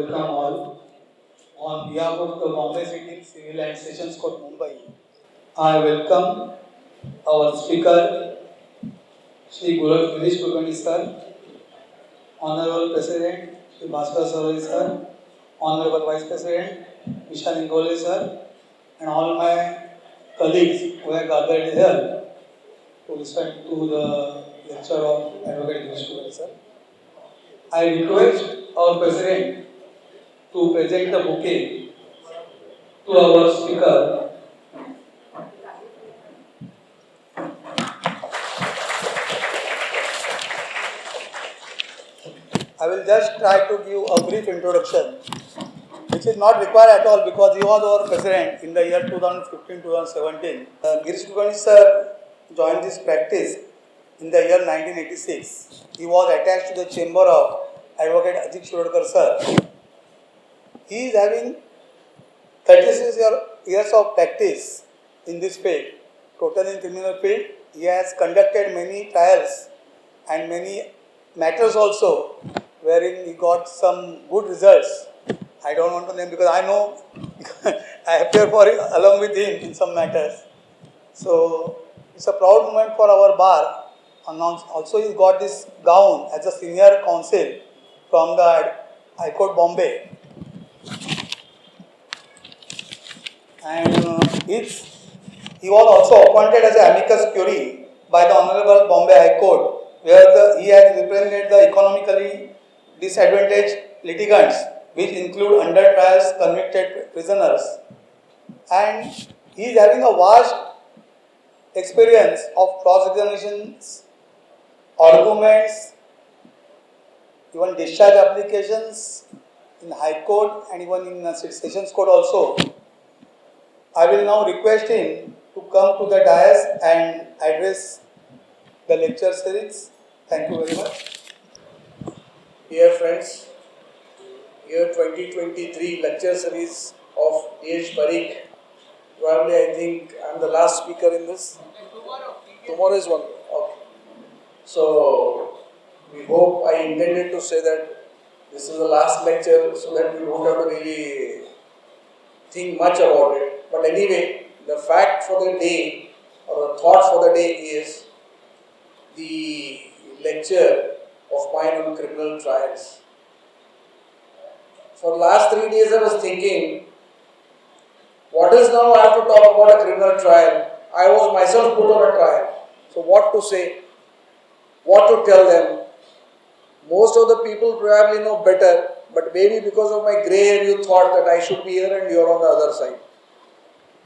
welcome all. On behalf of the Bombay City Civil and Sessions Court, Mumbai, I welcome our speaker, Shri Girish Kulkarni sir, Honorable President, Shri Bhaskar Saroy sir, Honorable Vice President, Vishal Ingole sir, and all my colleagues who have gathered here to listen to the lecture of Advocate Girish Kulkarni sir. I request our President to present the bouquet to our speaker. I will just try to give a brief introduction, which is not required at all because he was our president in the year 2015-2017. Girish Kulkarni sir joined this practice in the year 1986. He was attached to the chamber of Advocate Adv Girish Kulkarni sir. He is having 36 years of practice in this field, total in criminal field. He has conducted many trials and many matters also, wherein he got some good results. I don't want to name because I know I appear for it along with him in some matters. So it's a proud moment for our bar. Also, he got this gown as a senior counsel from the High Court Bombay. And he was also appointed as an amicus curiae by the Honorable Bombay High Court, where he has represented the economically disadvantaged litigants, which include under trials convicted prisoners. And he is having a vast experience of cross-examinations, arguments, even discharge applications in High Court and even in Sessions Court also. I will now request him to come to the dais and address the lecture series. Thank you very much. Dear friends, year 2023 lecture series of D.H. Parikh. Probably I think I am the last speaker in this. Tomorrow is one. Okay. So we hope, I intended to say that this is the last lecture so that we don't have to really think much about it. But anyway, the fact for the day or the thought for the day is the lecture of mine on criminal trials. For the last 3 days I was thinking, what is now I have to talk about a criminal trial? I was myself put on a trial. So what to say? What to tell them? Most of the people probably know better, but maybe because of my grey hair you thought that I should be here and you are on the other side.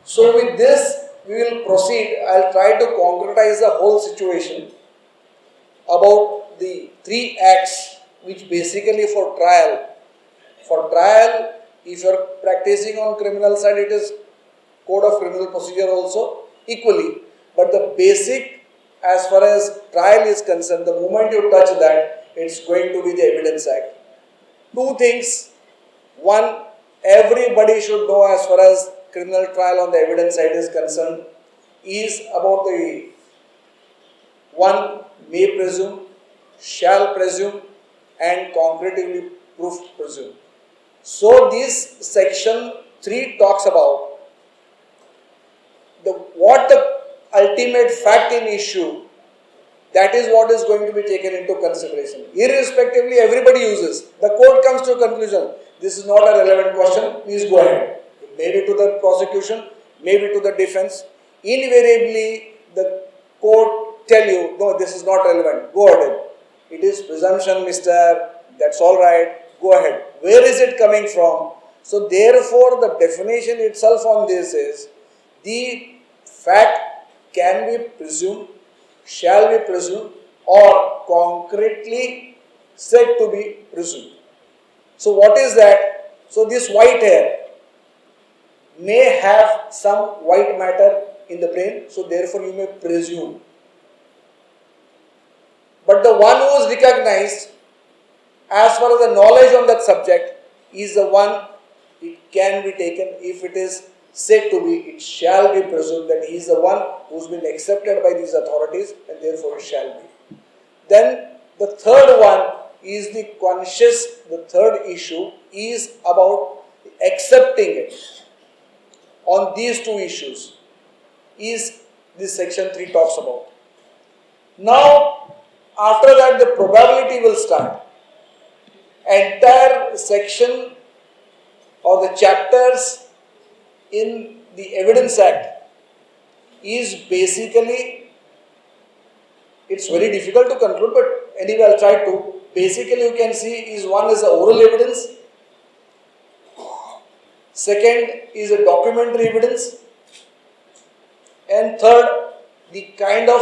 So with this we will proceed. I will try to concretize the whole situation about the 3 acts which basically for trial. For trial, if you are practicing on criminal side, it is Code of Criminal Procedure also equally. But the basic as far as trial is concerned, the moment you touch that, it's going to be the Evidence Act. 2 things. One, everybody should know as far as criminal trial on the evidence side is concerned is about the 1, may presume, shall presume, and concretively proved presume. So this section 3 talks about what the ultimate fact in issue, that is what is going to be taken into consideration. Irrespectively, everybody uses. The court comes to a conclusion, this is not a relevant question, please go ahead. Maybe to the prosecution, maybe to the defense. Invariably, the court tell you, no, this is not relevant, go ahead. It is presumption, mister, that's all right, go ahead. Where is it coming from? So therefore, the definition itself on this is, the fact can be presumed, shall be presumed, or concretely said to be presumed. So what is that? So this white hair may have some white matter in the brain, so therefore you may presume. But the one who is recognized as far as the knowledge on that subject is the one, it can be taken if it is said to be, it shall be presumed that he is the one who has been accepted by these authorities and therefore it shall be. Then the third one is the third issue is about accepting it. On these two issues is this section 3 talks about. Now, after that the probability will start. Entire section or the chapters in the Evidence Act is basically, it's very difficult to conclude, but anyway I'll try to. Basically you can see is one is the oral evidence, second is a documentary evidence, and third the kind of,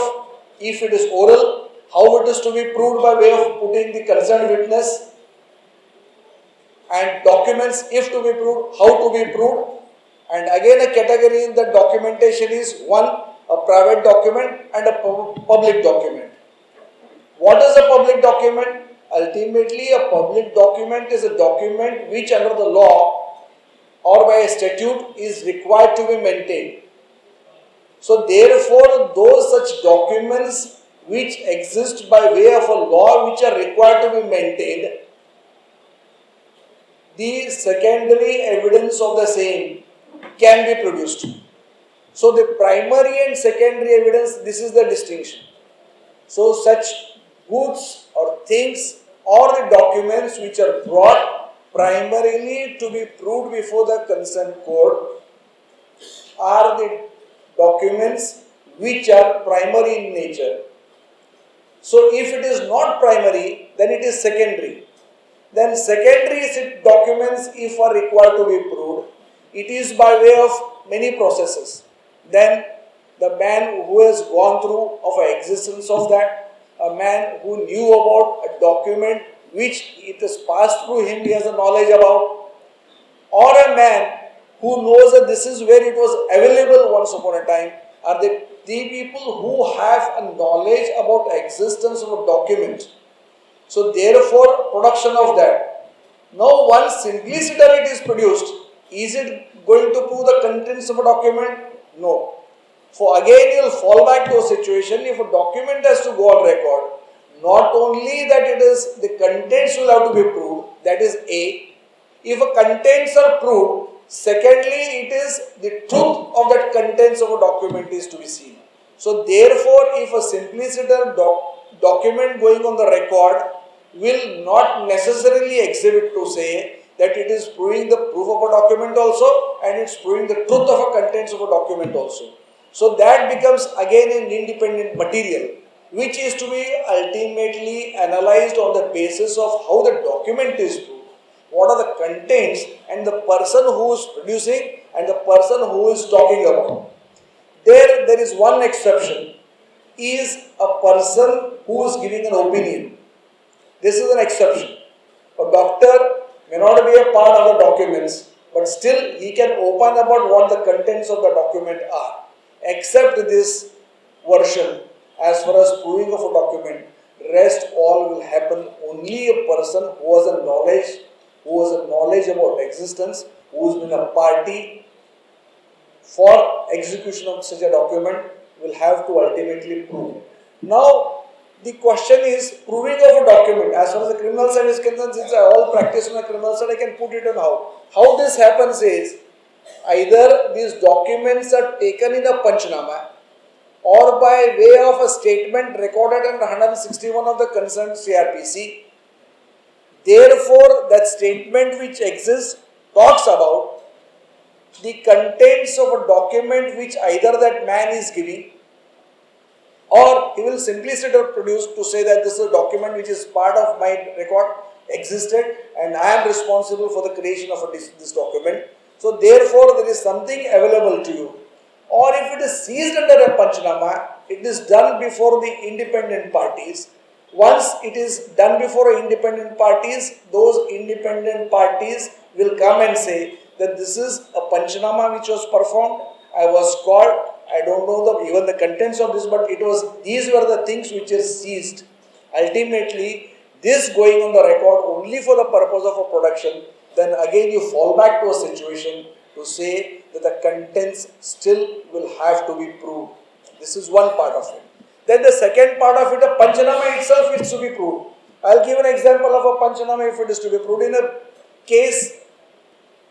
if it is oral, how it is to be proved by way of putting the concerned witness, and documents if to be proved, how to be proved. And again a category in the documentation is one, a private document and a public document. What is a public document? Ultimately a public document is a document which under the law or by a statute is required to be maintained. So therefore those such documents which exist by way of a law which are required to be maintained, the secondary evidence of the same can be produced. So the primary and secondary evidence, this is the distinction. So such goods or things or the documents which are brought primarily to be proved before the concerned court are the documents which are primary in nature. So if it is not primary, then it is secondary. Then secondary documents, if are required to be proved, it is by way of many processes. Then the man who has gone through of the existence of that, a man who knew about a document which it has passed through him, he has a knowledge about, or a man who knows that this is where it was available once upon a time, are the people who have a knowledge about the existence of a document. So therefore, production of that. Now once simpliciter it is produced, is it going to prove the contents of a document? No. For again you will fall back to a situation, if a document has to go on record, not only that it is, the contents will have to be proved, that is A. If a contents are proved, secondly it is the truth of that contents of a document is to be seen. So therefore, if a simpliciter document going on the record will not necessarily exhibit to say that it is proving the proof of a document also and it's proving the truth of a contents of a document also. So that becomes again an independent material which is to be ultimately analyzed on the basis of how the document is proved, what are the contents, and the person who is producing and the person who is talking about. There is one exception, is a person who is giving an opinion. This is an exception. A doctor may not be a part of the documents, but still he can open about what the contents of the document are. Except this version, as far as proving of a document, rest all will happen only a person who has a knowledge about existence, who has been a party for execution of such a document will have to ultimately prove. Now, the question is proving of a document. As far as the criminal side is concerned, since I all practice on the criminal side, I can put it on how. How this happens is, either these documents are taken in a panchnama or by way of a statement recorded under 161 of the concerned CRPC. Therefore, that statement which exists talks about the contents of a document which either that man is giving, or he will simply produce to say that this is a document which is part of my record, existed, and I am responsible for the creation of this document. So therefore there is something available to you. Or if it is seized under a panchnama, it is done before the independent parties. Once it is done before independent parties, those independent parties will come and say that this is a panchnama which was performed, I was called, I don't know even the contents of this, but these were the things which are seized. Ultimately, this going on the record only for the purpose of a production, then again you fall back to a situation to say that the contents still will have to be proved. This is one part of it. Then the second part of it, the panchnama itself is to be proved. I'll give an example of a Panchanama if it is to be proved in a case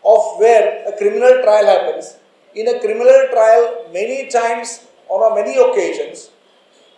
of where a criminal trial happens. In a criminal trial, many times or on many occasions,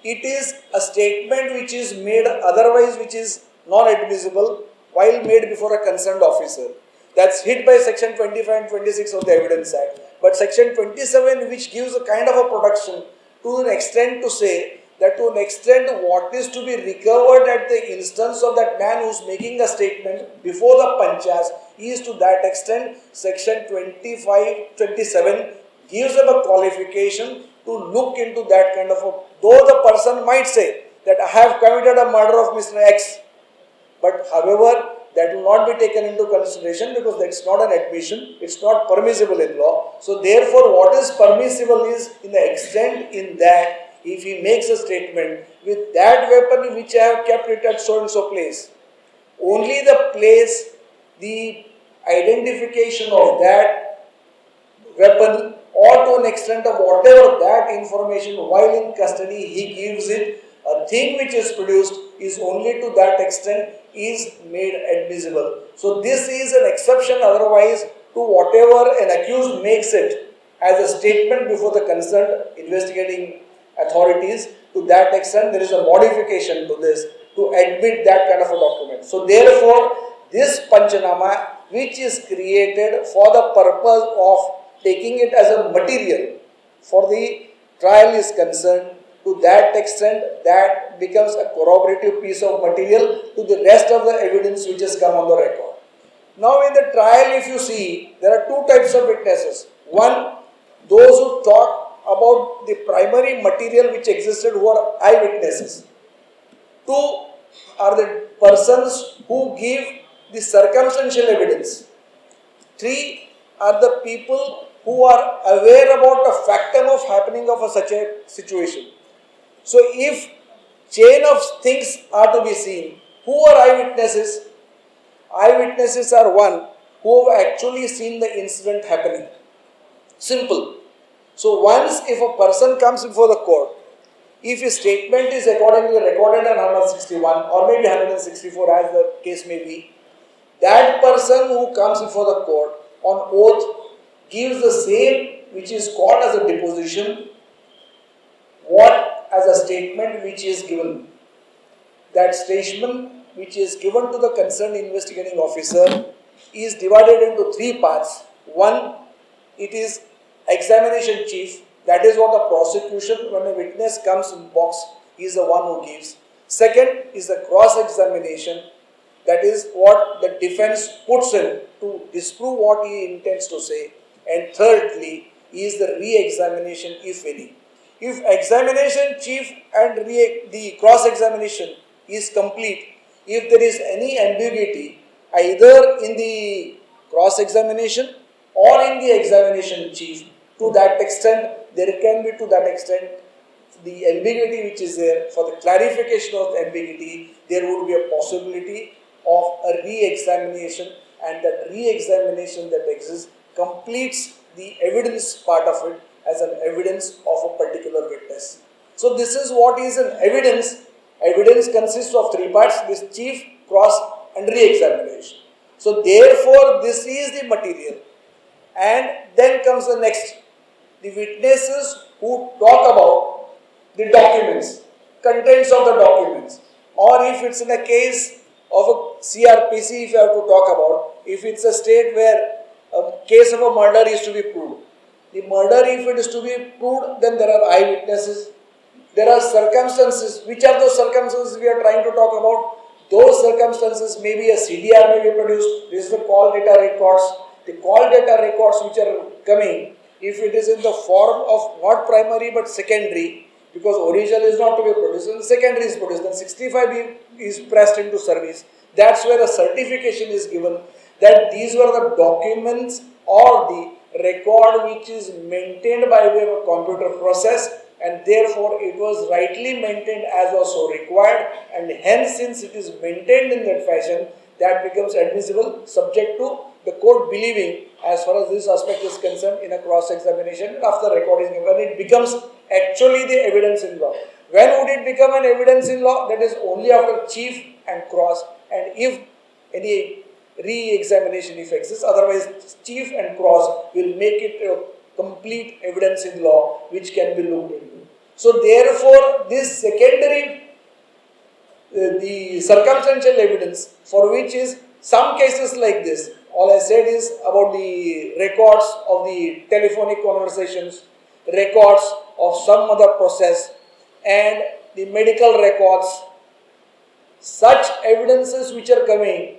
it is a statement which is made otherwise which is non-admissible while made before a concerned officer. That's hit by section 25 and 26 of the Evidence Act. But section 27, which gives a kind of a protection to an extent to say that to an extent what is to be recovered at the instance of that man who's making a statement before the panchas is to that extent section 25, 27 gives them a qualification to look into that kind of a, though the person might say that I have committed a murder of Mr. X, but however, that will not be taken into consideration because that's not an admission, it's not permissible in law. So therefore, what is permissible is in the extent in that if he makes a statement with that weapon which I have kept it at so and so place, only the place, the identification of that weapon or to an extent of whatever that information while in custody he gives it, a thing which is produced is only to that extent is made admissible. So this is an exception otherwise to whatever an accused makes it as a statement before the concerned investigating authorities. To that extent there is a modification to this to admit that kind of a document. So therefore this Panchanama which is created for the purpose of taking it as a material for the trial is concerned, to that extent that becomes a corroborative piece of material to the rest of the evidence which has come on the record. Now in the trial if you see, there are two types of witnesses. One, those who talk about the primary material which existed who are eyewitnesses. Two are the persons who give the circumstantial evidence. Three are the people who are aware about the factum of happening of such a situation. So if chain of things are to be seen, who are eyewitnesses? Eyewitnesses are one who have actually seen the incident happening. Simple. So once if a person comes before the court, if his statement is accordingly recorded on 161 or maybe 164 as the case may be, that person who comes before the court on oath gives the same which is called as a deposition, what as a statement which is given. That statement which is given to the concerned investigating officer is divided into three parts. One, it is examination chief, that is what the prosecution when a witness comes in box is the one who gives. Second is the cross-examination, that is what the defense puts in to disprove what he intends to say. And thirdly is the re-examination if any. If examination chief and the cross-examination is complete, if there is any ambiguity either in the cross-examination or in the examination chief, to that extent there can be to that extent the ambiguity which is there. For the clarification of the ambiguity, there would be a possibility of a re-examination, and that re-examination that exists completes the evidence part of it as an evidence of a particular witness. So this is what is an evidence. Evidence consists of three parts: this chief, cross and re-examination. So therefore this is the material. And then comes the next, the witnesses who talk about the documents, contents of the documents, or if it's in a case of a CRPC, if you have to talk about, if it's a state where a case of a murder is to be proved. The murder, if it is to be proved, then there are eyewitnesses. There are circumstances. Which are those circumstances we are trying to talk about? Those circumstances, maybe a CDR may be produced. This is the call data records. The call data records which are coming, if it is in the form of not primary but secondary, because original is not to be produced and secondary is produced, then 65B is pressed into service. That's where a certification is given that these were the documents or the record which is maintained by way of a computer process, and therefore it was rightly maintained as was so required, and hence since it is maintained in that fashion, that becomes admissible subject to the court believing as far as this aspect is concerned in a cross-examination after record is given, it becomes actually the evidence in law. When would it become an evidence in law? That is only after chief and cross, and if any re-examination if exists, otherwise chief and cross will make it a complete evidence in law which can be looked into. So therefore this secondary the circumstantial evidence for which is some cases like this, all I said is about the records of the telephonic conversations, records of some other process and the medical records, such evidences which are coming,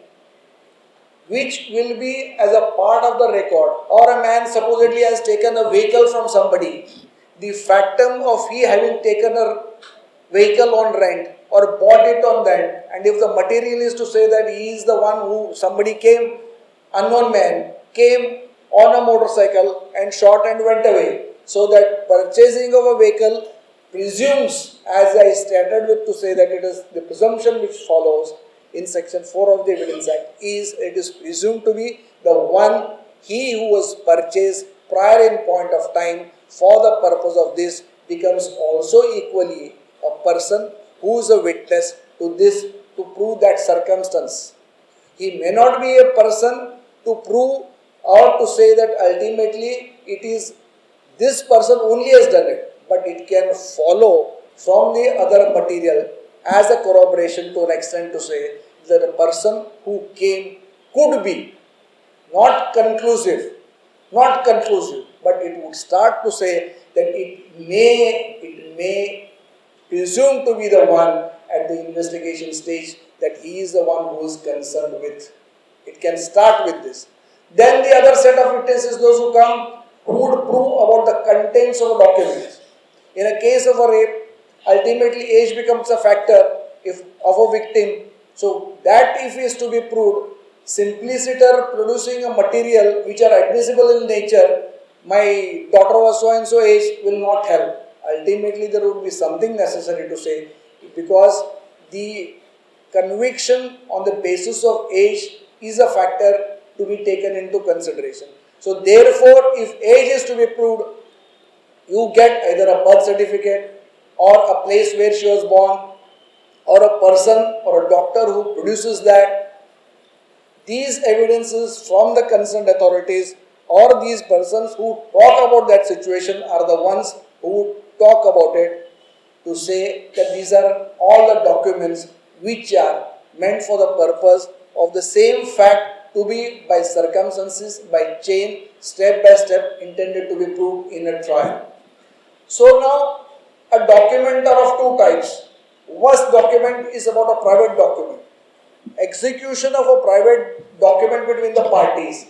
which will be as a part of the record, or a man supposedly has taken a vehicle from somebody, the factum of he having taken a vehicle on rent or bought it on rent, and if the material is to say that he is the one who somebody came, unknown man came on a motorcycle and shot and went away, so that purchasing of a vehicle presumes, as I started with to say that it is the presumption which follows in section 4 of the Evidence Act is it is presumed to be the one he who was purchased prior in point of time for the purpose of this becomes also equally a person who is a witness to this to prove that circumstance. He may not be a person to prove or to say that ultimately it is this person only has done it, but it can follow from the other material as a corroboration to an extent to say that a person who came could be not conclusive, but it would start to say that it may presume to be the one at the investigation stage that he is the one who is concerned with. It can start with this. Then the other set of witnesses, those who come, who would prove about the contents of a document. In a case of a rape, ultimately age becomes a factor of a victim. So that if is to be proved, simpliciter producing a material which are admissible in nature, my daughter was so and so age, will not help. Ultimately there would be something necessary to say, because the conviction on the basis of age is a factor to be taken into consideration. So therefore, if age is to be proved, you get either a birth certificate or a place where she was born or a person or a doctor who produces that. These evidences from the concerned authorities or these persons who talk about that situation are the ones who talk about it to say that these are all the documents which are meant for the purpose of the same fact to be by circumstances, by chain, step by step intended to be proved in a trial. So now a document are of two types. First document is about a private document. Execution of a private document between the parties.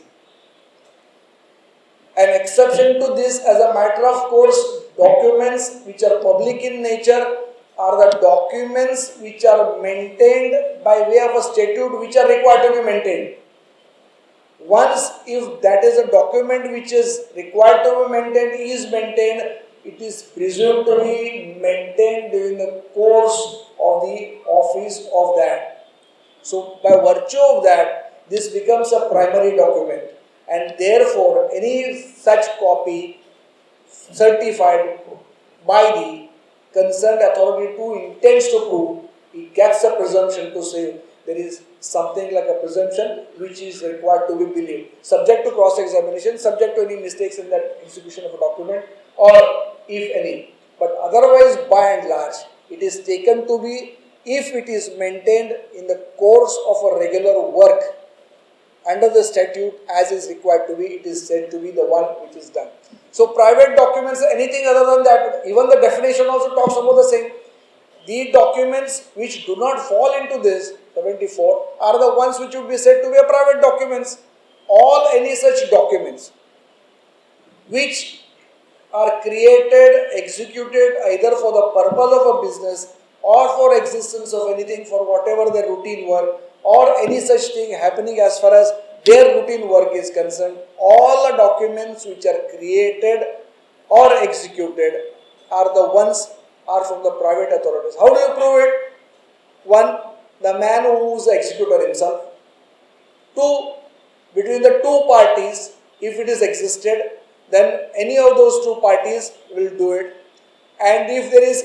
An exception to this, as a matter of course, documents which are public in nature are the documents which are maintained by way of a statute which are required to be maintained. Once if that is a document which is required to be maintained is maintained, it is presumed to be maintained during the course of the office of that. So by virtue of that, this becomes a primary document, and therefore any such copy certified by the concerned authority who intends to prove, he gets a presumption to say there is something like a presumption which is required to be believed, subject to cross-examination, subject to any mistakes in that execution of a document, or if any. But otherwise, by and large, it is taken to be, if it is maintained in the course of a regular work under the statute as is required to be, it is said to be the one which is done. So private documents, anything other than that, even the definition also talks about the same. The documents which do not fall into this 74 are the ones which would be said to be a private documents. All any such documents which are created, executed either for the purpose of a business or for existence of anything for whatever their routine work or any such thing happening as far as their routine work is concerned, all the documents which are created or executed are the ones are from the private authorities. How do you prove it? One, the man who is the executor himself. Two, between the two parties, if it is existed, then any of those two parties will do it. And if there is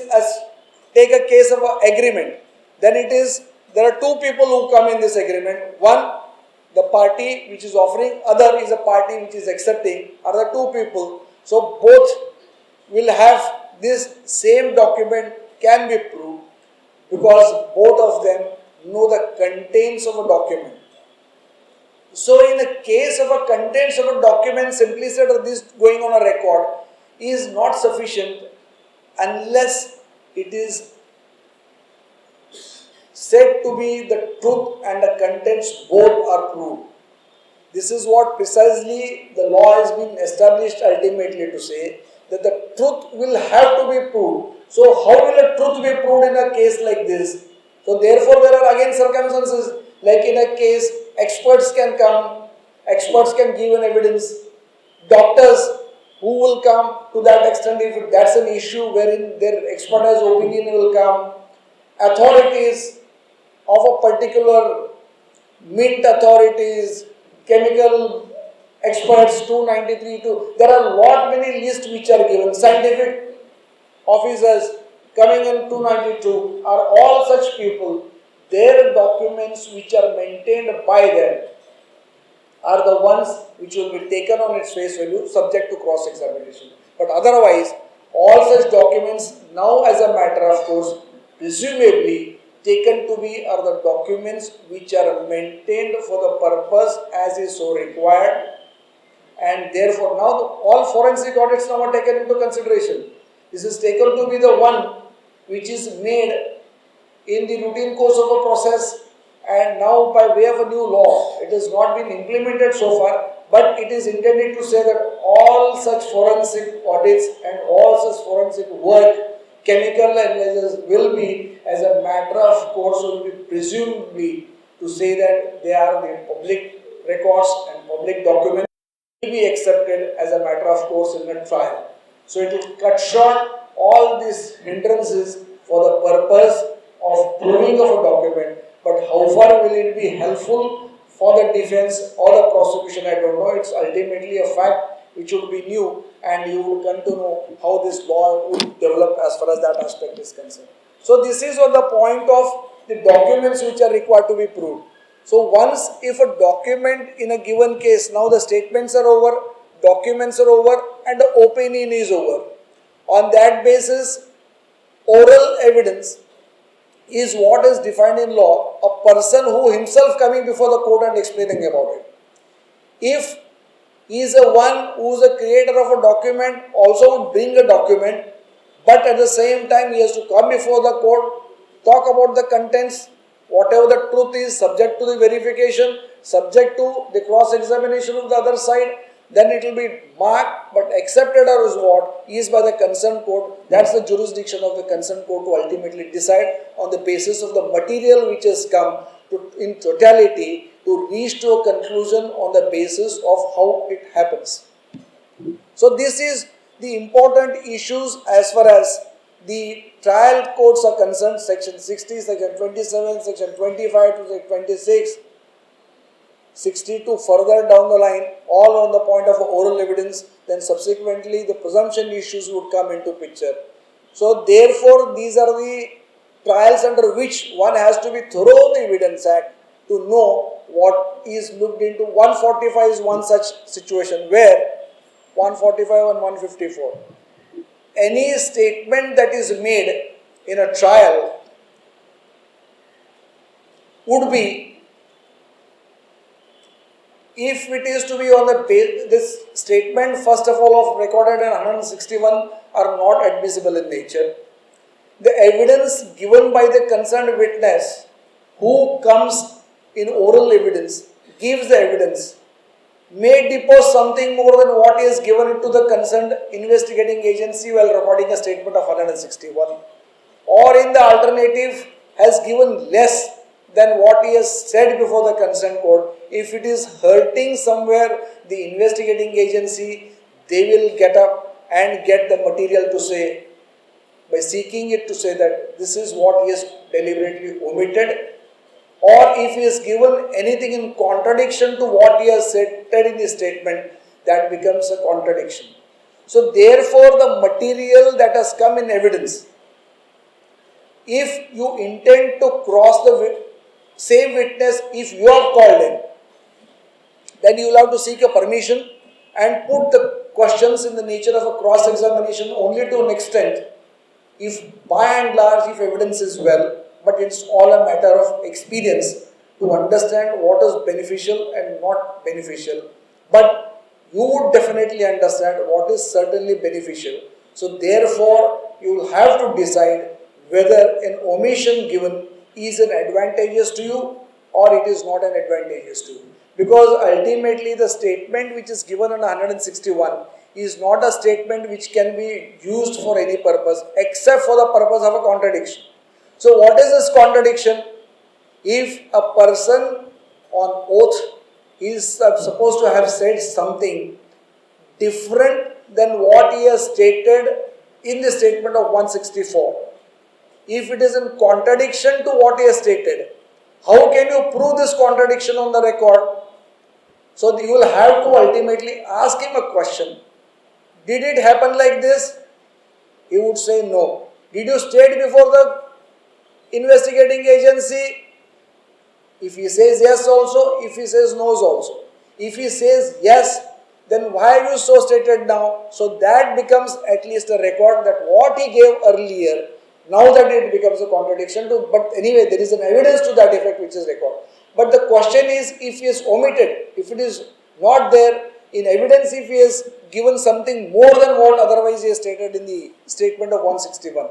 take a case of an agreement, then it is there are two people who come in this agreement. One, the party which is offering, other is a party which is accepting, are the two people. So both will have this same document can be proved because both of them know the contents of a document. So in the case of a contents of a document, simply said this going on a record is not sufficient unless it is said to be the truth and the contents both are proved. This is what precisely the law has been established ultimately to say, that the truth will have to be proved. So how will a truth be proved in a case like this? So therefore there are again circumstances, like in a case experts can come, experts can give an evidence, doctors who will come to that extent if that's an issue wherein their expertise opinion will come, authorities of a particular mint authorities, chemical experts 293 there are lot many lists which are given, scientific officers coming in 292 are all such people. Their documents which are maintained by them are the ones which will be taken on its face value subject to cross-examination. But otherwise, all such documents now as a matter of course presumably taken to be are the documents which are maintained for the purpose as is so required, and therefore now all forensic audits now are taken into consideration. This is taken to be the one which is made in the routine course of a process, and now by way of a new law it has not been implemented so far, but it is intended to say that all such forensic audits and all such forensic work, chemical analysis will be as a matter of course will be presumably to say that they are the public records and public documents will be accepted as a matter of course in a trial. So it will cut short all these hindrances for the purpose of proving of a document, but how far will it be helpful for the defense or the prosecution, I don't know. It's ultimately a fact which would be new, and you would come to know how this law would develop as far as that aspect is concerned. So this is on the point of the documents which are required to be proved. So once if a document in a given case, now the statements are over, documents are over, and the opinion is over. On that basis, oral evidence is what is defined in law, a person who himself coming before the court and explaining about it. If he is a one who is the creator of a document, also would bring a document, but at the same time he has to come before the court, talk about the contents, whatever the truth is, subject to the verification, subject to the cross-examination of the other side, then it will be marked, but accepted or is what is by the concerned court. That's the jurisdiction of the concerned court to ultimately decide on the basis of the material which has come to, in totality, to reach to a conclusion on the basis of how it happens. So this is the important issues as far as the trial courts are concerned, section 60, section 27, section 25 to section 26, 62 further down the line, all on the point of oral evidence, then subsequently the presumption issues would come into picture. So therefore these are the trials under which one has to be thorough the Evidence Act to know what is looked into. 145 is one such situation where 145 and 154. Any statement that is made in a trial would be, if it is to be on the this statement first of all of recorded in 161 are not admissible in nature. The evidence given by the concerned witness who comes in oral evidence, gives the evidence, may depose something more than what is given to the concerned investigating agency while recording a statement of 161, or in the alternative has given less than what he has said before the concerned court. If it is hurting somewhere the investigating agency, they will get up and get the material to say, by seeking it to say that this is what he has deliberately omitted, or if he has given anything in contradiction to what he has said in the statement, that becomes a contradiction. So therefore the material that has come in evidence, if you intend to cross the same witness, if you have called him, then you will have to seek a permission and put the questions in the nature of a cross-examination only to an extent, if by and large, if evidence is well, but it's all a matter of experience to understand what is beneficial and not beneficial. But you would definitely understand what is certainly beneficial. So therefore, you will have to decide whether an omission given is an advantageous to you or it is not an advantageous to you. Because ultimately the statement which is given on 161 is not a statement which can be used for any purpose except for the purpose of a contradiction. So what is this contradiction? If a person on oath is supposed to have said something different than what he has stated in the statement of 164, if it is in contradiction to what he has stated, how can you prove this contradiction on the record? So you will have to ultimately ask him a question. Did it happen like this? He would say no. Did you state before the investigating agency? If he says yes also, if he says no also. If he says yes, then why have you so stated now? So that becomes at least a record that what he gave earlier, now that it becomes a contradiction to, but anyway, there is an evidence to that effect which is recorded. But the question is, if he is omitted, if it is not there in evidence, if he has given something more than what otherwise he has stated in the statement of 161.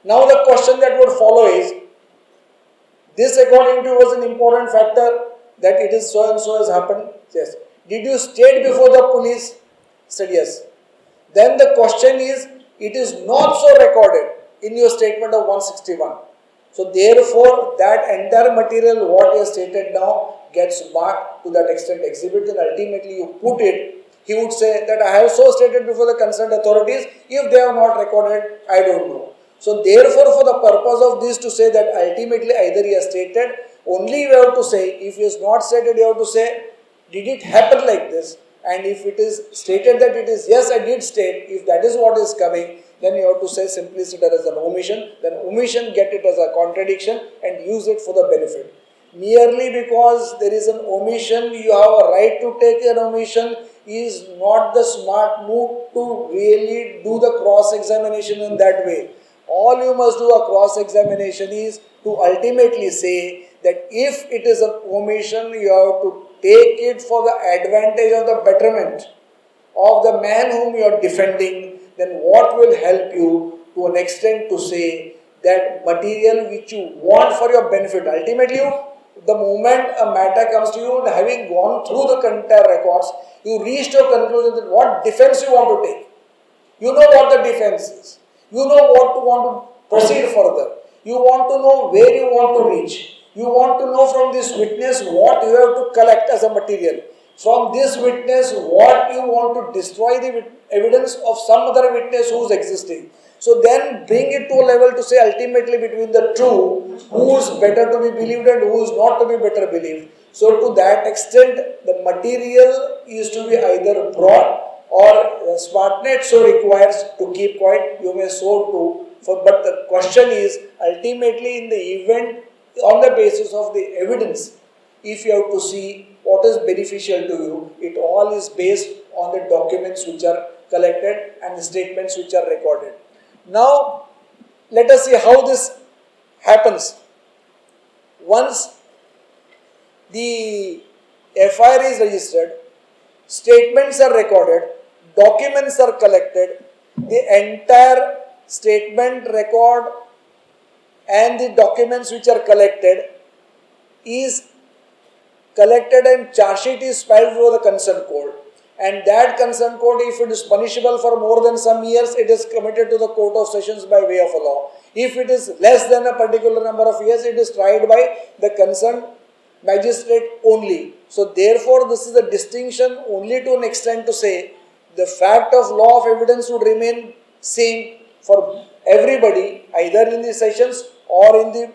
Now the question that would follow is, this according to you was an important factor that it is so and so has happened. Yes. Did you state before the police? Said yes. Then the question is, it is not so recorded in your statement of 161. So therefore, that entire material what you stated now gets marked to that extent exhibit, and ultimately you put it, he would say that I have so stated before the concerned authorities, if they have not recorded, I don't know. So therefore, for the purpose of this to say that ultimately either he has stated, only you have to say, if he has not stated, you have to say, did it happen like this? And if it is stated that it is yes, I did state, if that is what is coming, then you have to say simply it as an omission, then omission get it as a contradiction and use it for the benefit. Merely because there is an omission, you have a right to take an omission is not the smart move to really do the cross-examination in that way. All you must do a cross-examination is to ultimately say that if it is an omission, you have to take it for the advantage of the betterment of the man whom you are defending, then what will help you to an extent to say that material which you want for your benefit, ultimately the moment a matter comes to you and having gone through the entire records, you reach to a conclusion that what defense you want to take. You know what the defense is. You know what to want to proceed further. You want to know where you want to reach. You want to know from this witness what you have to collect as a material. From this witness, what you want to destroy the evidence of some other witness who is existing. So then bring it to a level to say ultimately between the two, who is better to be believed and who is not to be better believed. So to that extent, the material is to be either brought or smartnet so requires to keep quiet, you may so too. But the question is ultimately in the event on the basis of the evidence, if you have to see what is beneficial to you, it all is based on the documents which are collected and the statements which are recorded. Now, let us see how this happens. Once the FIR is registered, statements are recorded, documents are collected, the entire statement record and the documents which are collected is collected and charge sheet is filed for the consent code, and that consent code, if it is punishable for more than some years, it is committed to the court of sessions by way of a law. If it is less than a particular number of years, it is tried by the concerned magistrate only. So therefore this is a distinction only to an extent to say the fact of law of evidence would remain same for everybody, either in the sessions or in the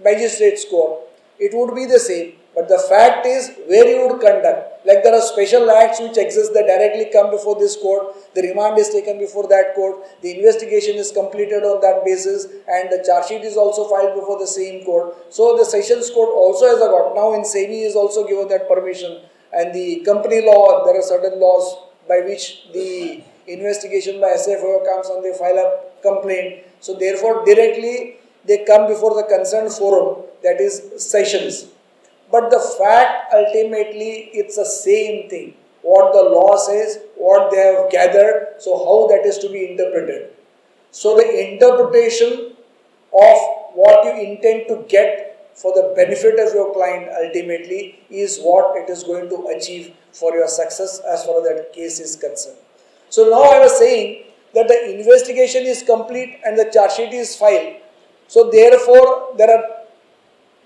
magistrate's court. It would be the same. But the fact is where you would conduct. Like there are special acts which exist that directly come before this court. The remand is taken before that court. The investigation is completed on that basis, and the charge sheet is also filed before the same court. So the Sessions Court also has a got. Now in SEBI is also given that permission. And the company law, there are certain laws by which the investigation by SFO comes and they file a complaint. So therefore directly they come before the concerned forum, that is Sessions. But the fact ultimately it's the same thing. What the law says, what they have gathered, so how that is to be interpreted. So the interpretation of what you intend to get for the benefit of your client ultimately is what it is going to achieve for your success as far as that case is concerned. So now I was saying that the investigation is complete and the charge sheet is filed. So therefore there are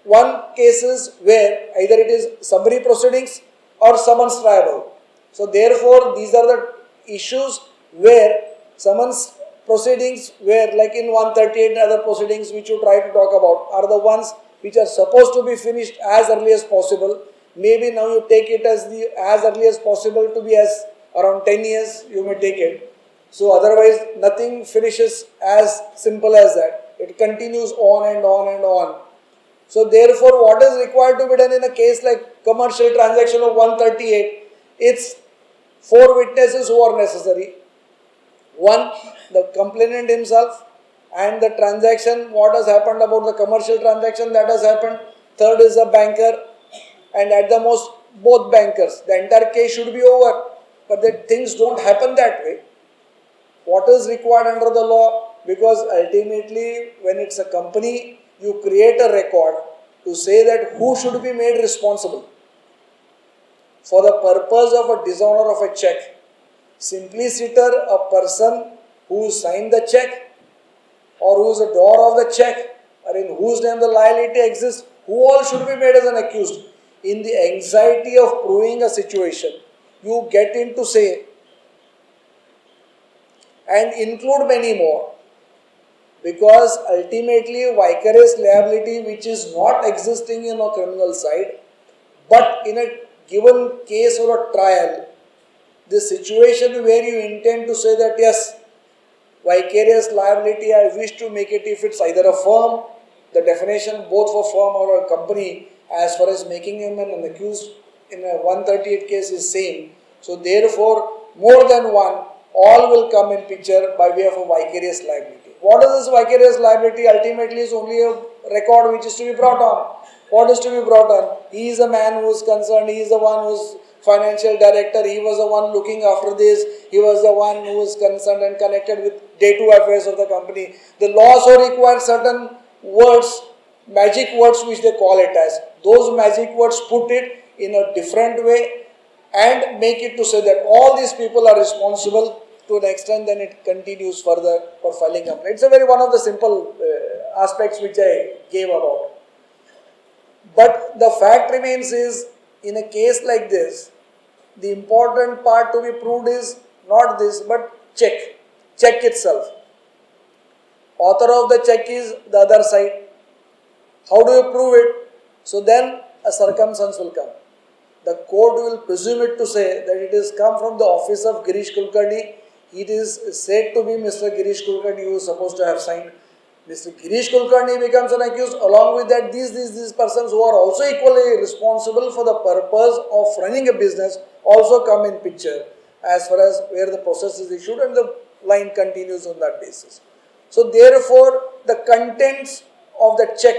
one cases where either it is summary proceedings or summons triable. So therefore these are the issues where summons proceedings, where like in 138 and other proceedings which you try to talk about are the ones which are supposed to be finished as early as possible. Maybe now you take it as early as possible to be as around 10 years you may take it. So otherwise nothing finishes as simple as that. It continues on and on and on. So therefore what is required to be done in a case like commercial transaction of 138, it's 4 witnesses who are necessary. One, the complainant himself, and the transaction, what has happened about the commercial transaction that has happened. Third is a banker, and at the most both bankers. The entire case should be over, but that things don't happen that way. What is required under the law? Because ultimately when it's a company, you create a record to say that who should be made responsible for the purpose of a dishonor of a check. Simpliciter, a person who signed the check or who is the door of the check or in whose name the liability exists, who all should be made as an accused. In the anxiety of proving a situation, you get into say and include many more. Because ultimately vicarious liability which is not existing in a criminal side, but in a given case or a trial, the situation where you intend to say that yes, vicarious liability, I wish to make it if it's either a firm, the definition both for firm or a company as far as making him an accused in a 138 case is same. So therefore more than one, all will come in picture by way of a vicarious liability. What is this vicarious liability? Ultimately is only a record which is to be brought on. What is to be brought on? He is a man who is concerned, he is the one who is financial director, he was the one looking after this, he was the one who is concerned and connected with day-to-day affairs of the company. The law also requires certain words, magic words which they call it as. Those magic words put it in a different way and make it to say that all these people are responsible to an extent, then it continues further for filing complaint. It's a very one of the simple aspects which I gave about. But the fact remains is, in a case like this, the important part to be proved is not this, but check itself. Author of the check is the other side. How do you prove it? So then a circumstance will come. The court will presume it to say that it has come from the office of Girish Kulkarni. It is said to be Mr. Girish Kulkarni who is supposed to have signed. Mr. Girish Kulkarni becomes an accused. Along with that, these persons who are also equally responsible for the purpose of running a business also come in picture as far as where the process is issued, and the line continues on that basis. So therefore, the contents of the check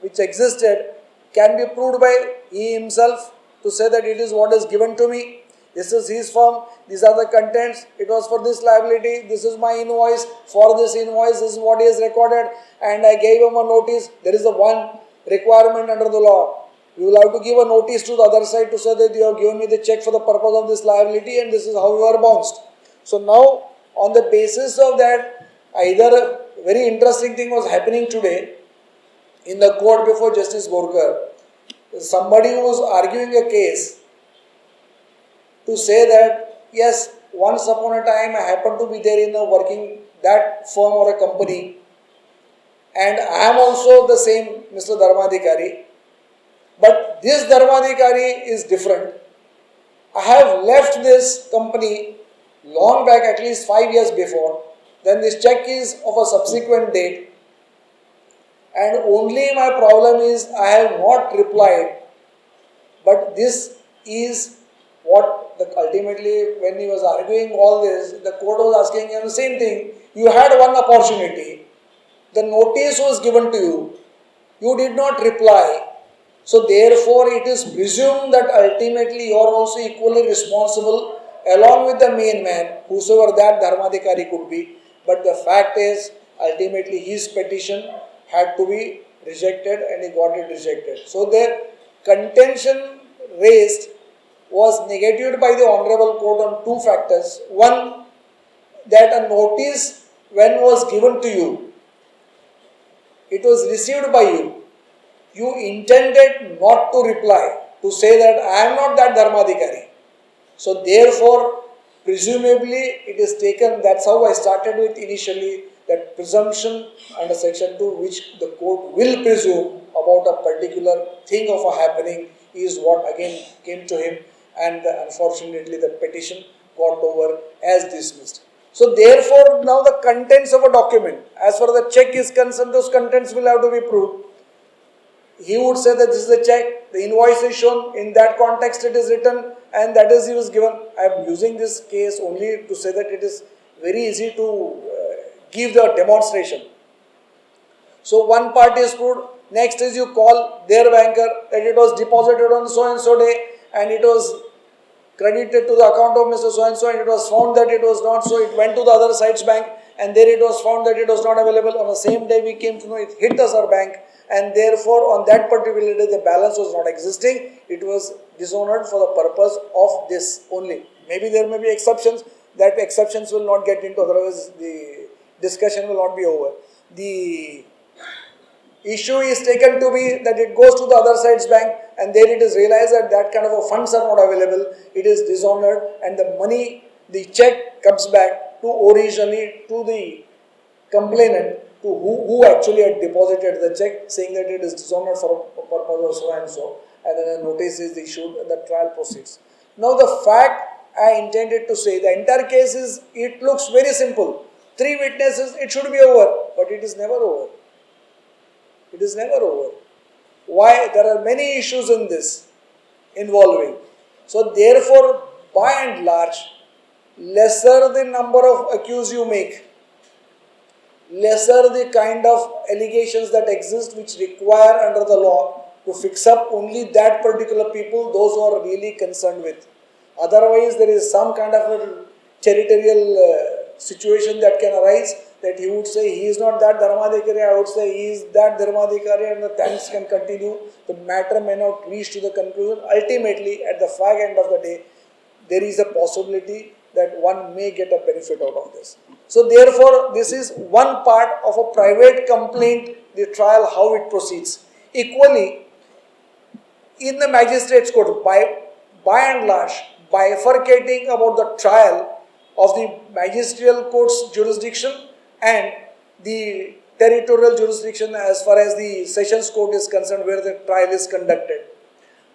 which existed can be proved by he himself to say that it is what is given to me. This is his firm, these are the contents, it was for this liability, this is my invoice, for this invoice, this is what he has recorded, and I gave him a notice. There is a one requirement under the law. You will have to give a notice to the other side to say that you have given me the check for the purpose of this liability and this is how you are bounced. So now, on the basis of that, either a very interesting thing was happening today in the court before Justice Borkar. Somebody was arguing a case to say that yes, once upon a time I happened to be there in a working that firm or a company, and I am also the same Mr. Dharmadhikari, but But this Dharmadhikari is different. I have left this company long back, at least 5 years before. Then this check is of a subsequent date. And only my problem is I have not replied. But this is what ultimately, when he was arguing all this, the court was asking him the same thing. You had one opportunity. The notice was given to you. You did not reply. So therefore it is presumed that ultimately you are also equally responsible along with the main man, whosoever that Dharmadhikari could be. But the fact is, ultimately his petition had to be rejected and he got it rejected. So the contention raised was negated by the Honorable Court on two factors. One, that a notice when was given to you, it was received by you. You intended not to reply, to say that I am not that Dharmadhikari. So therefore, presumably it is taken, that's how I started with initially, that presumption under section 2, which the court will presume about a particular thing of a happening, is what again came to him, and unfortunately the petition got over as dismissed. So therefore, now the contents of a document, as far as the check is concerned, those contents will have to be proved. He would say that this is a check, the invoice is shown, in that context it is written, and that is he was given. I am using this case only to say that it is very easy to give the demonstration. So one part is proved, next is you call their banker that it was deposited on so and so day and it was credited to the account of Mr. So and so, and it was found that it was not so. It went to the other side's bank and there it was found that it was not available. On the same day we came to know it hit us our bank, and therefore on that particular day the balance was not existing. It was dishonored for the purpose of this only. Maybe there may be exceptions, that exceptions will not get into, otherwise the discussion will not be over. The issue is taken to be that it goes to the other side's bank and there it is realized that that kind of a funds are not available, it is dishonored, and the money, the check comes back to originally to the complainant, to who actually had deposited the check, saying that it is dishonored for purpose of so and so, and then a notice is issued and the trial proceeds. Now the fact I intended to say, the entire case is, it looks very simple. 3 witnesses, it should be over, but it is never over. It is never over. Why? There are many issues in this involving. So therefore, by and large, lesser the number of accused you make, lesser the kind of allegations that exist which require under the law to fix up only that particular people, those who are really concerned with. Otherwise, there is some kind of a territorial situation that can arise, that he would say he is not that Dharmadhikari, I would say he is that Dharmadhikari, and the things can continue. The matter may not reach to the conclusion. Ultimately, at the fag end of the day, there is a possibility that one may get a benefit out of this. So therefore, this is one part of a private complaint, the trial, how it proceeds. Equally, in the magistrate's court, by and large, bifurcating about the trial of the magisterial court's jurisdiction and the territorial jurisdiction as far as the sessions court is concerned, where the trial is conducted.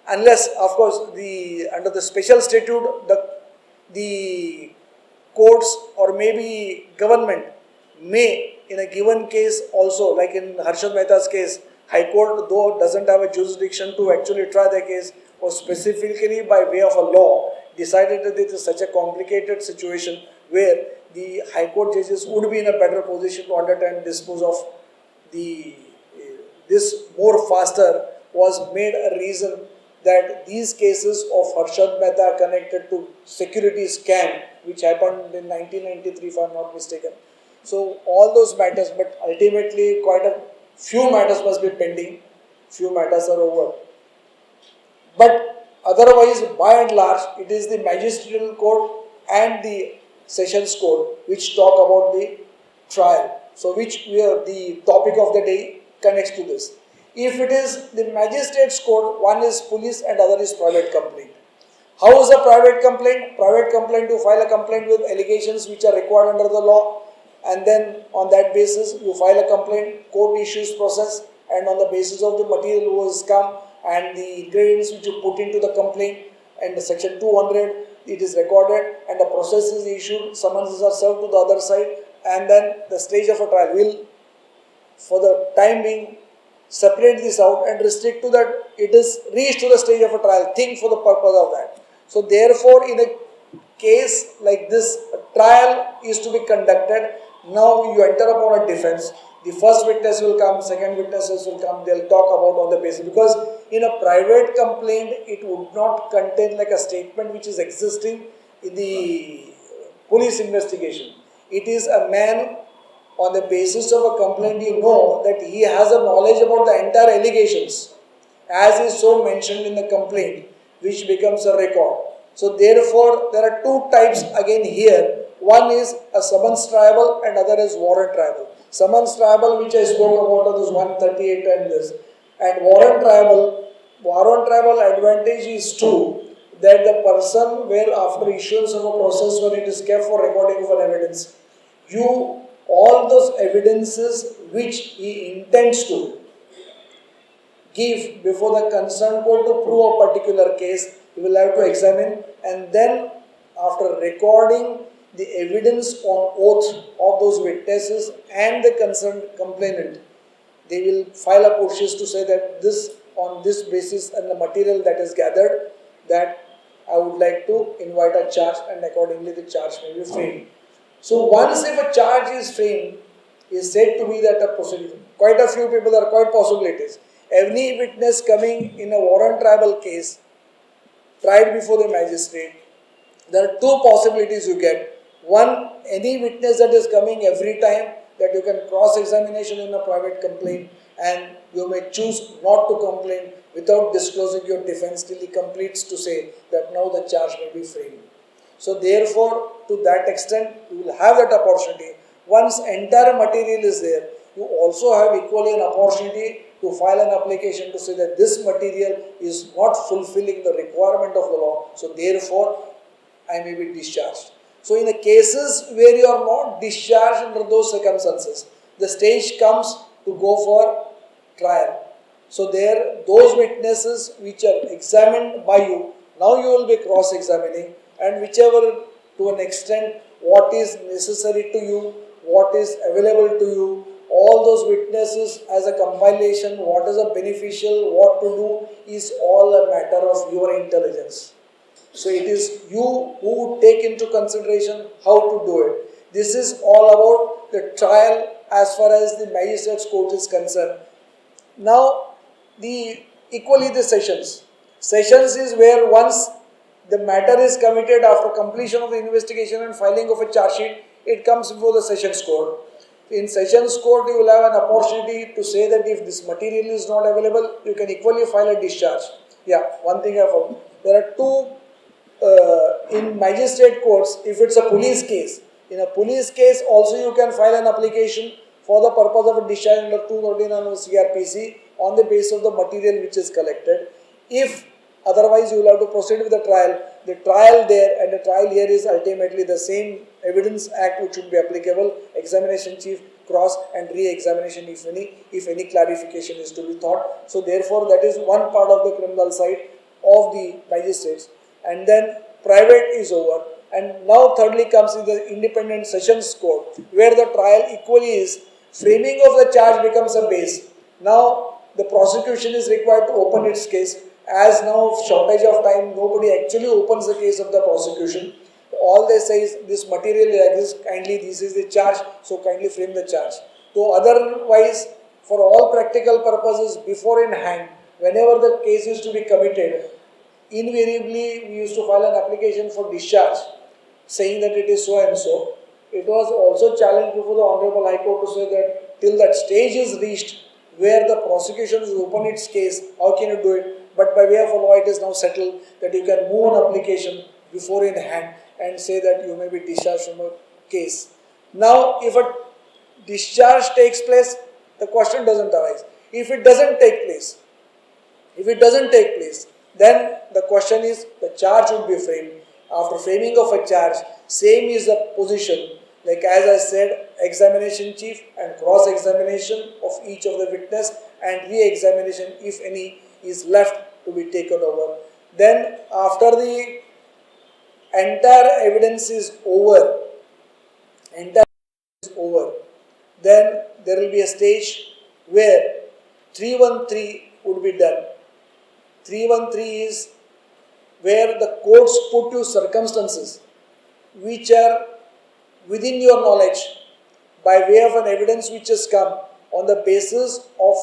Unless, of course, under the special statute, the courts or maybe government may, in a given case also, like in Harshad Mehta's case, High Court, though doesn't have a jurisdiction to actually try the case, or specifically by way of a law, decided that this is such a complicated situation where the High Court judges would be in a better position to undertake and dispose of this more faster, was made a reason that these cases of Harshad Mehta connected to security scam, which happened in 1993 if I am not mistaken. So all those matters, but ultimately quite a few matters must be pending, few matters are over. But otherwise, by and large, it is the magisterial court and the sessions court which talk about the trial. So which the topic of the day connects to this. If it is the magistrate's court, one is police and other is private complaint. How is a private complaint? Private complaint, to file a complaint with allegations which are required under the law, and then on that basis you file a complaint, court issues process, and on the basis of the material who has come and the ingredients which you put into the complaint, and the section 200 it is recorded and the process is issued, summonses are served to the other side, and then the stage of a trial will, for the time being, separate this out and restrict to that it is reached to the stage of a trial thing for the purpose of that. So therefore, in a case like this, a trial is to be conducted. Now you enter upon a defense. The first witness will come, second witnesses will come, they'll talk about on the basis. Because in a private complaint, it would not contain like a statement which is existing in the police investigation. It is a man, on the basis of a complaint, you know that he has a knowledge about the entire allegations, as is so mentioned in the complaint, which becomes a record. So therefore, there are two types again here. One is a summons tribal and other is warrant tribal. Summons tribal, which I spoke about, is 138 and this. And warrant tribal advantage is too, that the person where after issuance of a process when it is kept for recording of an evidence, all those evidences which he intends to give before the concerned court to prove a particular case, he will have to examine, and then after recording the evidence on oath of those witnesses and the concerned complainant, they will file a pushis to say that this, on this basis and the material that is gathered, that I would like to invite a charge, and accordingly the charge may be framed. So once if a charge is framed, is said to be that a proceeding. Quite a few people, there are quite possibilities. Any witness coming in a warrant tribal case, tried before the magistrate, there are two possibilities you get. One, any witness that is coming every time, that you can cross-examination in a private complaint, and you may choose not to complain without disclosing your defense till he completes to say that now the charge may be framed. So therefore, to that extent, you will have that opportunity. Once entire material is there, you also have equally an opportunity to file an application to say that this material is not fulfilling the requirement of the law, so therefore I may be discharged. So in the cases where you are not discharged under those circumstances, the stage comes to go for trial. So there, those witnesses which are examined by you, now you will be cross-examining, and whichever to an extent what is necessary to you, what is available to you, all those witnesses as a compilation, what is a beneficial, what to do, is all a matter of your intelligence. So it is you who take into consideration how to do it. This is all about the trial as far as the magistrate's court is concerned. Now, equally the sessions. Sessions is where once the matter is committed after completion of the investigation and filing of a charge sheet, it comes before the sessions court. In sessions court, you will have an opportunity to say that if this material is not available, you can equally file a discharge. Yeah, one thing I found. There are two in magistrate courts, if it's a police case. In a police case, also you can file an application for the purpose of a discharge under 239 CRPC on the basis of the material which is collected. If otherwise you will have to proceed with the trial there, and the trial here is ultimately the same Evidence Act which should be applicable, examination chief, cross and re-examination if any clarification is to be thought. So therefore that is one part of the criminal side of the magistrates, and then private is over, and now thirdly comes in the independent sessions court, where the trial equally is framing of the charge becomes a base. Now the prosecution is required to open its case. As now shortage of time, nobody actually opens the case of the prosecution. All they say is this material exists, kindly this is the charge, so kindly frame the charge. So otherwise, for all practical purposes, before in hand, whenever the case is to be committed, invariably we used to file an application for discharge, saying that it is so and so. It was also challenged before the Honorable High Court to say that till that stage is reached, where the prosecution has opened its case, how can you do it? But by way of a law, it is now settled that you can move an application before in hand and say that you may be discharged from a case. Now, if a discharge takes place, the question doesn't arise. If it doesn't take place, then the question is the charge would be framed. After framing of a charge, same is the position. Like as I said, examination chief and cross-examination of each of the witness and re-examination if any is left to be taken over. Then after the entire evidence is over, then there will be a stage where 313 would be done. 313 is where the courts put you circumstances which are within your knowledge by way of an evidence which has come on the basis of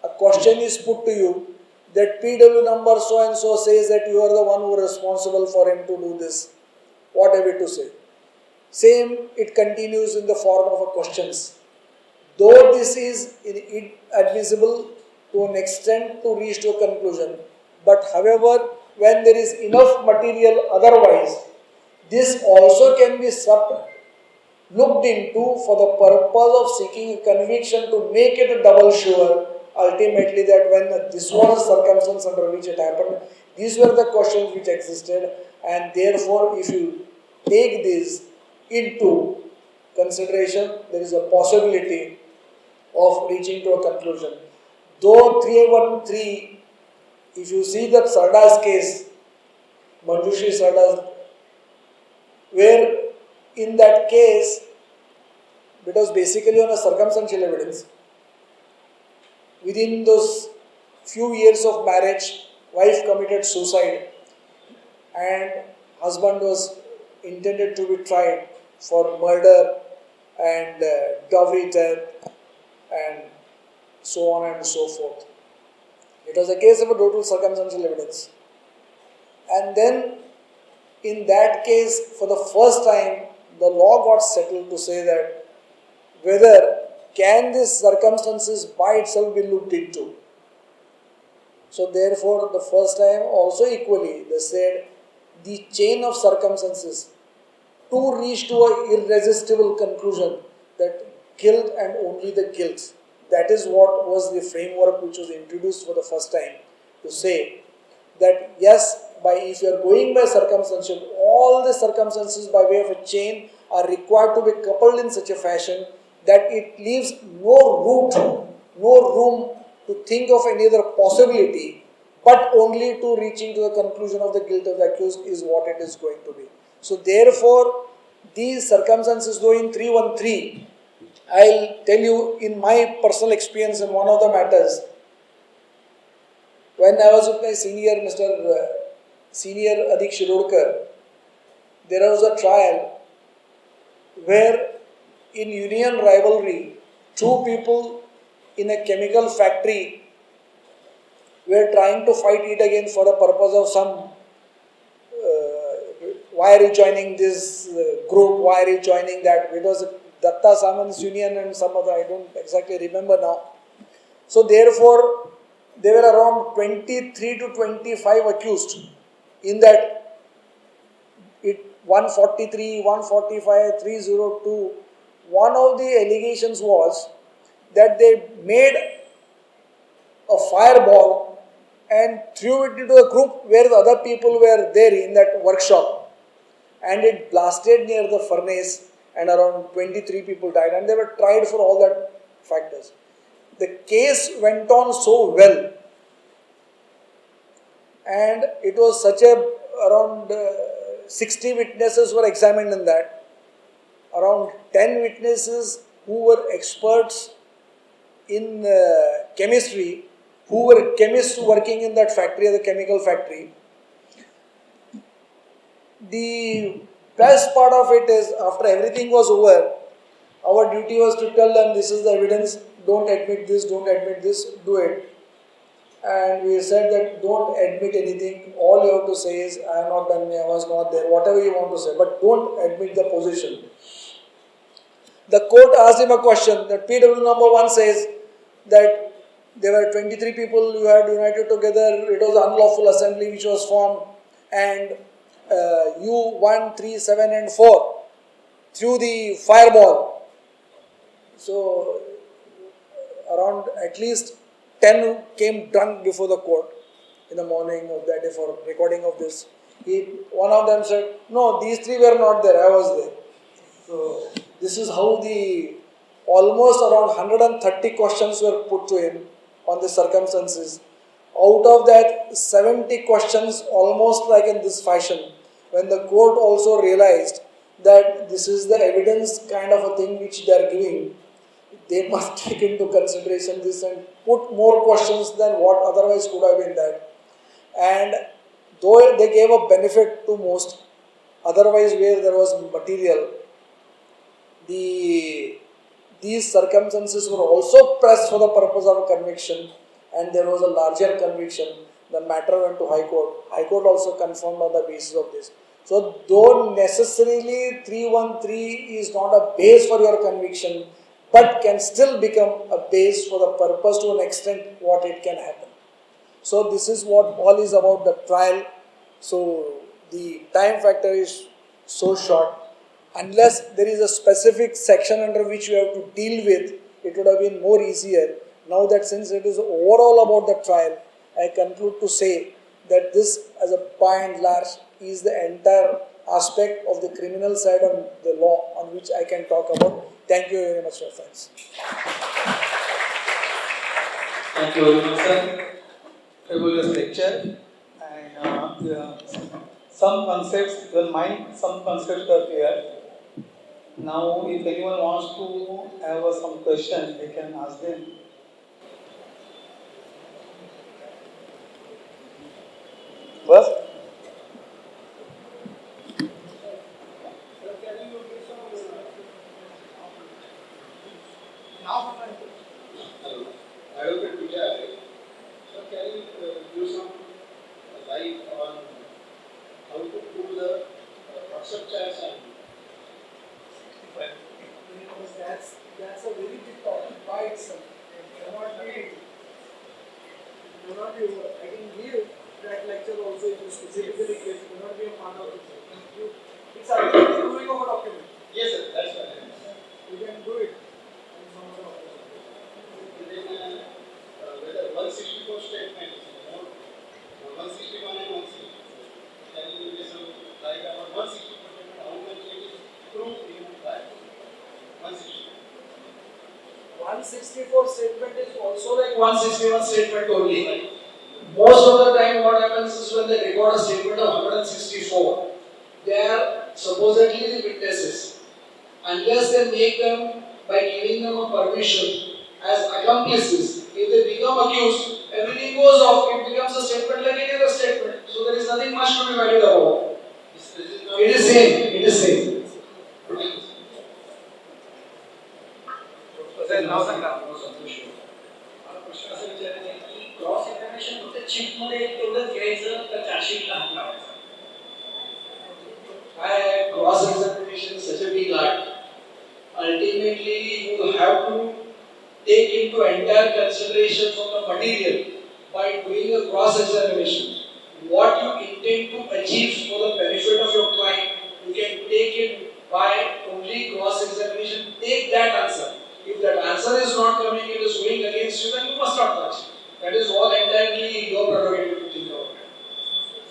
a question is put to you that PW number so and so says that you are the one who is responsible for him to do this. What have you to say? Same, it continues in the form of a questions. Though this is inadmissible to an extent to reach to a conclusion, but however, when there is enough material otherwise, this also can be looked into for the purpose of seeking a conviction to make it a double sure ultimately that when this was a circumstance under which it happened, these were the questions which existed, and therefore if you take this into consideration, there is a possibility of reaching to a conclusion. Though 313, if you see that Sarda's case, Manjushri Sarda's, where in that case, it was basically on a circumstantial evidence. Within those few years of marriage, wife committed suicide and husband was intended to be tried for murder and dowry theft and so on and so forth. It was a case of a total circumstantial evidence. And then in that case, for the first time, the law got settled to say that whether can these circumstances by itself be looked into. So therefore, the first time also equally, they said the chain of circumstances to reach to an irresistible conclusion that guilt and only the guilt. That is what was the framework which was introduced for the first time to say that yes, if you are going by circumstantial, all the circumstances by way of a chain are required to be coupled in such a fashion that it leaves no room to think of any other possibility, but only to reaching to the conclusion of the guilt of the accused is what it is going to be. So therefore, these circumstances, though in 313, I'll tell you in my personal experience in one of the matters, when I was with my senior Adv Girish, there was a trial where in union rivalry, two people in a chemical factory were trying to fight it again for the purpose of some why are you joining this group, why are you joining that? It was Datta Saman's union and some other, I don't exactly remember now. So therefore, there were around 23 to 25 accused in that 143, 145, 302. One of the allegations was that they made a fireball and threw it into a group where the other people were there in that workshop, and it blasted near the furnace and around 23 people died, and they were tried for all that factors. The case went on so well, and it was such around 60 witnesses were examined in that. Around 10 witnesses who were experts in chemistry, who were chemists working in that factory, the chemical factory. The best part of it is, after everything was over, our duty was to tell them this is the evidence, don't admit this, don't admit this, do it. And we said that don't admit anything, all you have to say is I have not done, I was not there, whatever you want to say, but don't admit the position. The court asked him a question that PW number 1 says that there were 23 people who had united together, it was an unlawful assembly which was formed, and you 1, 3, 7 and 4 threw the fireball. So around at least 10 came drunk before the court in the morning of that day for recording of this. One of them said, no, these 3 were not there, I was there. So this is how almost around 130 questions were put to him on the circumstances, Out of that 70 questions, almost like in this fashion, when the court also realized that this is the evidence kind of a thing which they are giving, they must take into consideration this and put more questions than what otherwise could have been that. And though they gave a benefit to most, otherwise where there was material, these circumstances were also pressed for the purpose of conviction, and there was a larger conviction. The matter went to High Court. High Court also confirmed on the basis of this. So, though necessarily 313 is not a base for your conviction, but can still become a base for the purpose to an extent what it can happen. So, this is what all is about the trial. So, the time factor is so short. Unless there is a specific section under which you have to deal with, it would have been more easier. Now that since it is overall about the trial, I conclude to say that this as a by and large is the entire aspect of the criminal side of the law on which I can talk about. Thank you very much, your friends. Thank you very much, sir. Fabulous lecture. And some concepts, your mind, some concepts are clear. Now, if anyone wants to have some question, they can ask them. Bas? Advocate Girish, so can you give some light on how to prove the WhatsApp chats and That's a very big topic by itself. It cannot be over. I can give that lecture also if you specifically case. It cannot be a part of it. It's ultimately doing of a document. yes sir, that's what You can do it. and then whether 164 statements, 161 and 160, can you give me some light about 164 statement, how much it is proved in trial? 160. 164 statement is also like 161 statement only. Most of the time what happens is when they record a statement of 164, they are supposedly the witnesses. Unless they make them by giving them a permission as accomplices, if they become accused, everything goes off, it becomes a statement like any other statement. So there is nothing much to be worried about. It is same, it is same. प्रश्न असा विचारायचा आहे की cross examination फक्त chit मध्ये तेवढंच घ्यायचं का चार्जशीटला हात लावायचा? Why cross examination is such a big art? Ultimately, you have to take into entire consideration of the material by doing a cross examination. What you intend to achieve for the benefit of your client, you can take it by only cross examination. Take that answer. If that answer is not coming, it is going against you, then you must not touch it. That is all entirely your prerogative to think about.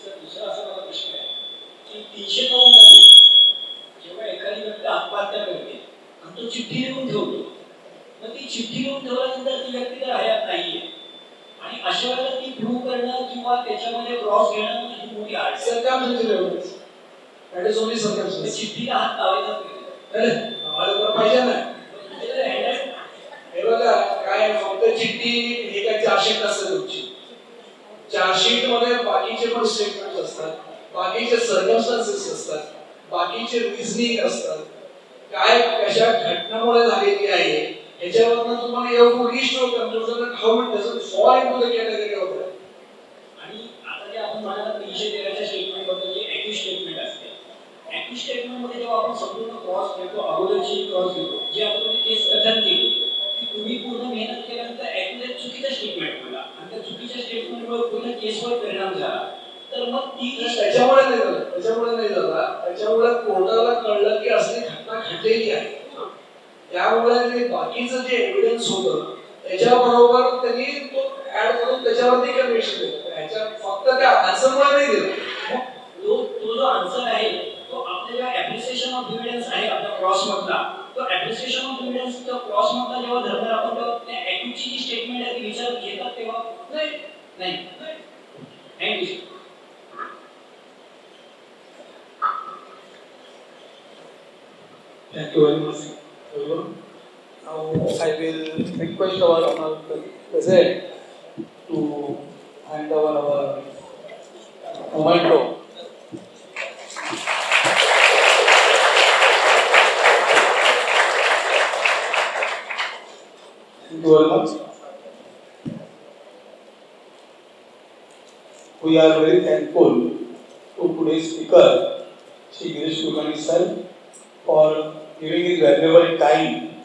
Sir दुसरा असा मला प्रश्न आहे की 309 मध्ये जेव्हा एखादी व्यक्ती आत्महत्या करते आणि तो चिठ्ठी लिहून ठेवतो, मग ती चिठ्ठी लिहून ठेवल्यानंतर ती व्यक्ती तर हयात नाहीये आणि अशा वेळेला ती प्रूव्ह करणं किंवा त्याच्यामध्ये क्रॉस घेणं ही मोठी आर्ट आहे. Circumstantial evidence. That is only circumstantial. चिठ्ठीला हात लावायचा अरे मला पाहिजे ना. हे बघा काय फक्त चिठ्ठी हे काय चार्जशीट नसते तुमची. चार्जशीट मध्ये बाकीचे पण स्टेटमेंट्स असतात, बाकीचे सर्कमस्टन्सेस असतात, बाकीचे रिझनिंग असतात, काय कशा घटनामुळे झालेली आहे याच्यावरून तुम्हाला एवढं reach to conclusion how it doesn't fall into the category of that. आणि आता जे आपण म्हणाला 313च्या स्टेटमेंट बद्दल जे ॲक्टिव्ह स्टेटमेंट असते, ॲक्टिव्ह स्टेटमेंट मध्ये जेव्हा आपण संपूर्ण क्रॉस घेतो, अगोदरची क्रॉस घेतो, जे आपण केस कथन केली की तुम्ही पूर्ण मेहनत केल्यानंतर ॲक्युरेट चुकीचं स्टेटमेंट बोला आणि त्या चुकीच्या स्टेटमेंटमुळे पूर्ण केसवर परिणाम झाला, तर मग ती त्याच्यामुळे नाही झाला, त्याच्यामुळे कोर्टाला कळलं की असली घटना घडलेली आहे. त्यामुळे ते बाकीचं जे एव्हिडन्स होतं त्याच्याबरोबर त्यांनी तो ऍड करून त्याच्यावरती कन्व्हिक्शन दिलं. ह्याच्या फक्त त्या आन्सरमुळे नाही दिलं. तो जो आन्सर आहे तो आपल्या ॲप्रिसिएशन ऑफ एव्हिडन्स आहे आपल्या क्रॉस मधला, तो ॲप्रिसिएशन ऑफ एव्हिडन्स तो क्रॉस मधला जेव्हा धरणार आपण तेव्हा त्या ॲक्टिव्हची जी स्टेटमेंट आहे ती विचारात घेतात तेव्हा नाही नाही. Thank you. Thank you very much. Now I will request our honorable president to hand over our memento. Thank you very much. We are very thankful to today's speaker, Shri Girish Kulkarni sir, for giving his valuable time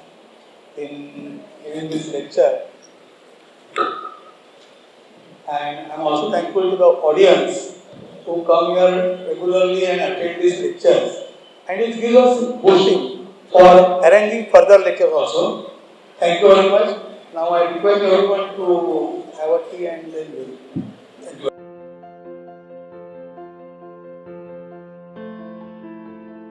in giving this lecture. And I am also thankful to the audience who come here regularly and attend these lectures. And it gives us boosting for arranging further lectures also. Thank you very much. Now I request everyone to have a tea and then leave.